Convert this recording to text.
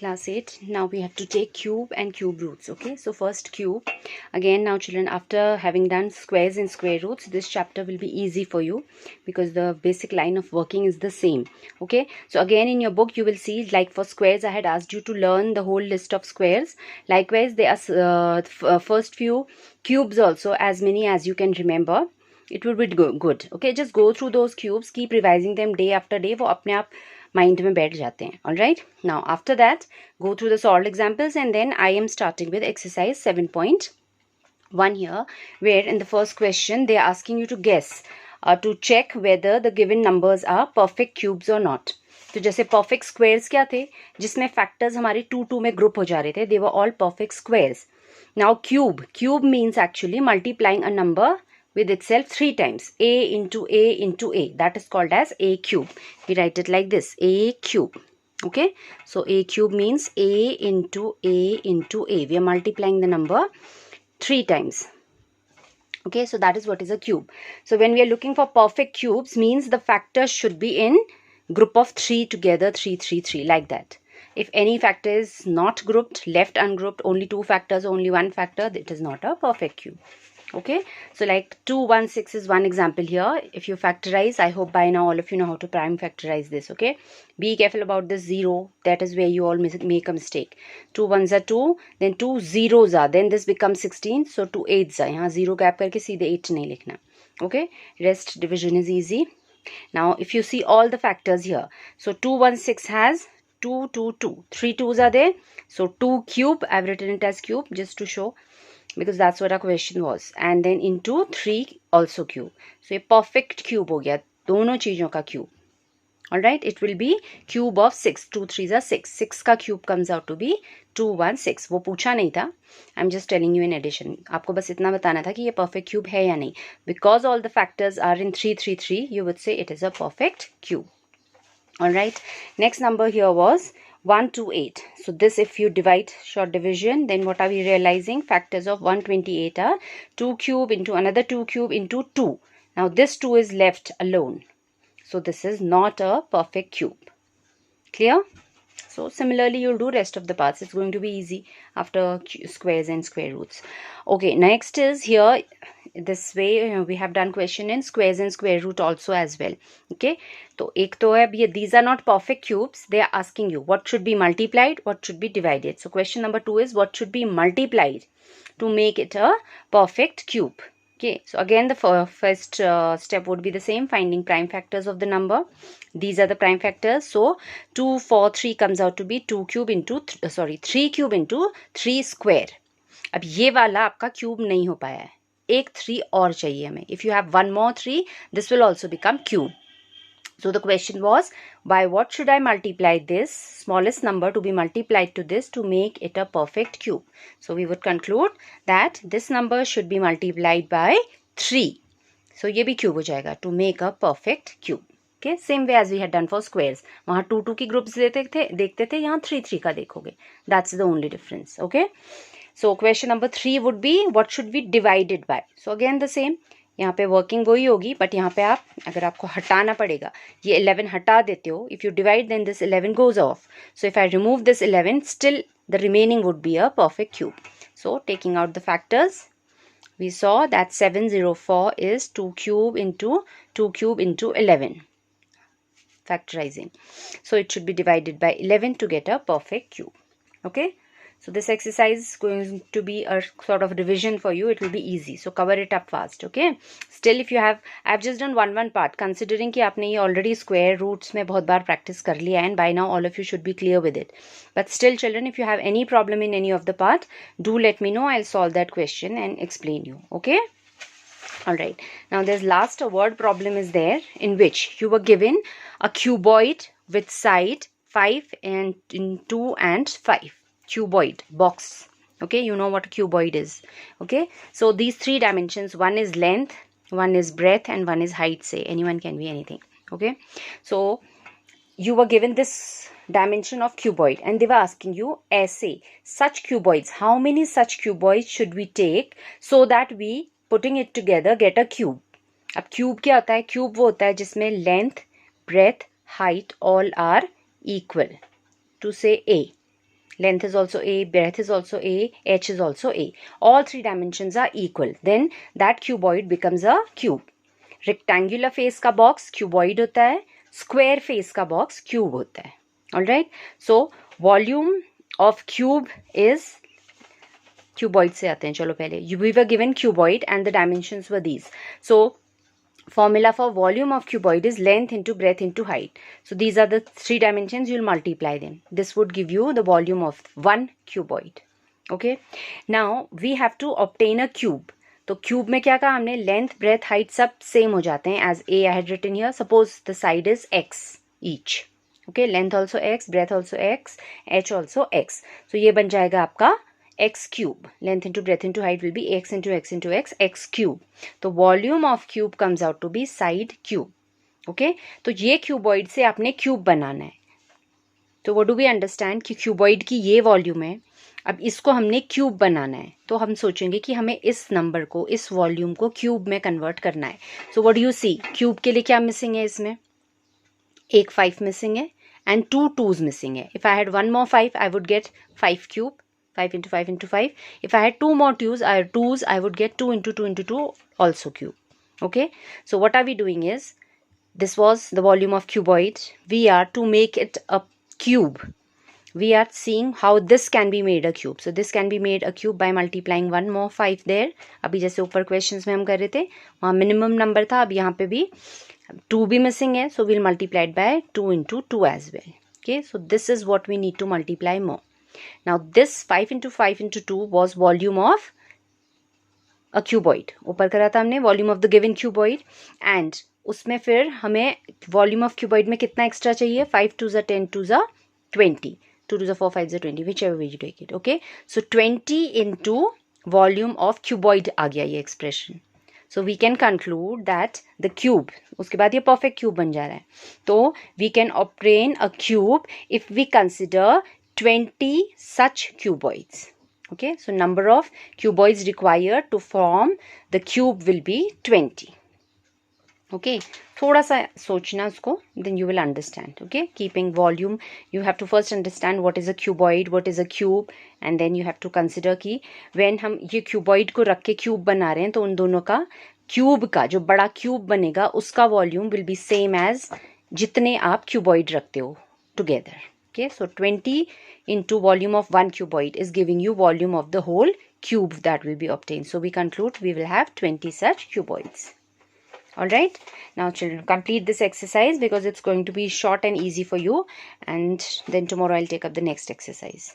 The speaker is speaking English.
class 8. Now we have to take cube and cube roots. Okay, so first cube. Again, now children, after having done squares and square roots, this chapter will be easy for you because the basic line of working is the same. Okay, so again in your book you will see, like for squares I had asked you to learn the whole list of squares. Likewise, there are first few cubes also, as many as you can remember. It will be good. Okay, just go through those cubes, keep revising them day after day. वो अपने आप mind में बैठ जाते हैं. All right, now after that go through the solved examples, and then I am starting with exercise 7.1 here, where in the first question they are asking you to guess, to check whether the given numbers are perfect cubes or not. तो जैसे perfect squares क्या थे, जिसमें factors हमारे 2 में group हो जा रहे थे, they were all perfect squares. Now cube means actually multiplying a number with itself 3 times, a into a into a. That is called as a cube. We write it like this, a cube. Okay, so a cube means a into a into a. We are multiplying the number 3 times. Okay, so that is what is a cube. So when we are looking for perfect cubes, means the factors should be in group of 3 together, 3 3 3, like that. If any factor is not grouped, left ungrouped, only 2 factors, only 1 factor, it is not a perfect cube. Okay, so like 216 is one example here. If you factorize, I hope by now all of you know how to prime factorize this. Okay, be careful about this 0. That is where you all make a mistake. 2 ones are 2, then 2 zeros are, then this becomes 16. So 2 8s are, यहाँ 0 gap करके सीधे 8 नहीं लिखना. Okay, rest division is easy. Now if you see all the factors here, so 216 has 2 2 2, 3 2s are there. So 2 cube, I've written it as cube just to show, because that's what our question was, and then into 3 also cube. So a perfect cube हो गया, दोनों चीजों का cube. All right, it will be cube of 6. 2 3s are 6. 6 का cube comes out to be 216. वो पूछा नहीं था, I'm just telling you in addition. आपको बस इतना बताना था कि ये perfect cube है या नहीं. Because all the factors are in 3 3 3, you would say it is a perfect cube. All right, next number here was 128. So this, if you divide short division, then what are we realizing? Factors of 128 are 2 cube into another 2 cube into 2. Now this 2 is left alone. So this is not a perfect cube. Clear? So similarly you'll do rest of the parts. It's going to be easy after squares and square roots. Okay, next is here, this way we have done question in squares and square root also as well. Okay, तो एक तो है ये, these are not perfect cubes. They are asking you what should be multiplied, what should be divided. So question number 2 is what should be multiplied to make it a perfect cube. Okay, so again the first step would be the same, finding prime factors of the number. These are the prime factors. So 2 4 3 comes out to be 2 cube into 3 cube into 3 square. अब ये वाला आपका cube नहीं हो पाया है, एक 3 और चाहिए हमें. If you have one more 3, this will also become cube. So the question was, by what should I multiply this smallest number to be multiplied to this to make it a perfect cube? So we would conclude that this number should be multiplied by 3. So ये भी cube हो जाएगा to make a perfect cube. Okay, same way as we had done for squares. वहाँ 2 2 की groups देखते थे, यहाँ 3 3 का देखोगे. That's the only difference. Okay. So question number 3 would be what should be divided by. So again the same. यहाँ पे working वही होगी, बट यहाँ पे आप, अगर आपको हटाना पड़ेगा, ये 11 हटा देते हो, if you divide then this 11 goes off. So if I remove this 11, still the remaining would be a perfect cube. So taking out the factors, we saw that 704 is 2 cube into 2 cube into 11. Factorizing. So it should be divided by 11 to get a perfect cube. Okay. So this exercise is going to be a sort of revision for you. It will be easy. So cover it up fast. Okay. Still, if you have, I've just done one part, considering कि आपने ये already square roots में बहुत बार practice कर लिया, and by now all of you should be clear with it. But still, children, if you have any problem in any of the part, do let me know. I'll solve that question and explain you. Okay. All right. Now there's last a word problem is there, in which you were given a cuboid with side 5 and 2 and 5. Cuboid box. Okay, you know what a cuboid is. Okay, so these 3 dimensions, one is length, one is breadth, and one is height. Say anyone can be anything. Okay, so you were given this dimension of cuboid and they were asking you, ऐसे such cuboids, how many such cuboids should we take so that we putting it together get a cube. अब cube क्या होता है? Cube वो होता है जिसमें length, breadth, height all are equal. To say A. length is also a, breadth is also a, h is also a. All three dimensions are equal. Then that cuboid becomes a cube. Rectangular face का box cuboid होता है, square face का box cube होता है. Alright, so volume of cube is, cuboid से आते हैं चलो पहले. We were given cuboid and the dimensions were these. So formula for volume of cuboid is length into breadth into height. So these are the three dimensions, you'll multiply them. This would give you the volume of one cuboid. Okay, now we have to obtain a cube. तो cube में क्या कहा हमने, length breadth height सब same हो जाते हैं. As a I had written here, suppose the side is X each. Okay, length also X, breadth also X, H also X. So ये बन जाएगा आपका x cube. Length into breadth into height will be x into x into x, x cube. तो volume of cube comes out to be side cube. Okay, तो ये cuboid से आपने cube बनाना है. तो what do we understand कि cuboid की ये volume है, अब इसको हमने cube बनाना है. तो हम सोचेंगे कि हमें इस नंबर को, इस volume को cube में convert करना है. So what do you see? cube के लिए क्या missing है इसमें? एक 5 missing है and 2 2s missing है. If I had one more 5, I would get 5 cube. 5 into 5 into 5. If I had 2 more 2s, I would get 2 into 2 into 2 also cube. Okay, so what are we doing is, this was the volume of cuboid. We are to make it a cube. We are seeing how this can be made a cube. So this can be made a cube by multiplying one more 5 there. अभी जैसे ऊपर questions में हम कर रहे थे, वहाँ minimum number था, अब यहाँ पे भी 2 भी missing है, so we'll multiply it by 2 into 2 as well. Okay, so this is what we need to multiply more. Now this 5 into 5 into 2 was volume of a cuboid. ऊपर करा था हमने volume of the given cuboid, and उसमें फिर हमें volume of cuboid में कितना extra चाहिए, 5 2s are 10 2s are 20, 2 2s are 4 5s are 20, whichever way you take it. Okay, so 20 into volume of cuboid आ गया ये expression. So we can conclude that the cube, उसके बाद ये perfect cube बन जा रहा है. तो we can obtain a cube if we consider 20 such cuboids. Okay, so number of cuboids required to form the cube will be 20. Okay, थोड़ा सा सोचना उसको, then you will understand. Okay, keeping volume, you have to first understand what is a cuboid, what is a cube, and then you have to consider कि when हम ये cuboid को रख के cube बना रहे हैं, तो उन दोनों का cube का जो बड़ा cube बनेगा उसका volume will be same as जितने आप cuboid रखते हो together. Okay, so 20 into volume of one cuboid is giving you volume of the whole cube that will be obtained. So we conclude we will have 20 such cuboids. Alright, now children, complete this exercise because it's going to be short and easy for you, and then tomorrow I'll take up the next exercise.